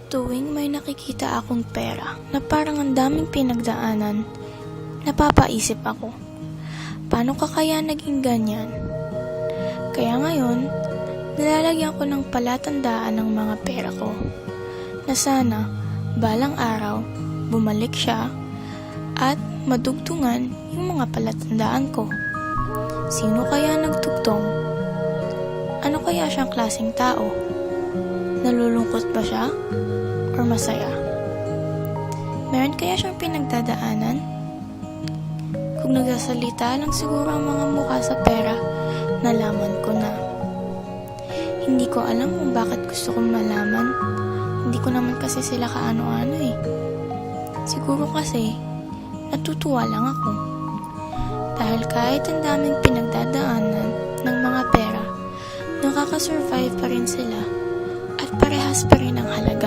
Tuwing may nakikita akong pera na parang ang daming pinagdaanan, napapaisip ako, paano ka kaya naging ganyan? Kaya ngayon, nilalagyan ko ng palatandaan ng mga pera ko, na sana, balang araw, bumalik siya, at madugtungan yung mga palatandaan ko. Sino kaya nagtugtong? Ano kaya siyang klaseng tao? Nalulungkot ba siya? Or masaya? Meron kaya siyang pinagdadaanan? Kung nagsasalita lang siguro ang mga mukha sa pera, nalaman ko na. Hindi ko alam kung bakit gusto kong malaman. Hindi ko naman kasi sila kaano-ano eh. Siguro kasi, natutuwa lang ako. Dahil kahit ang daming pinagdadaanan ng mga pera, nakakasurvive pa rin sila at parehas pa rin ang halaga.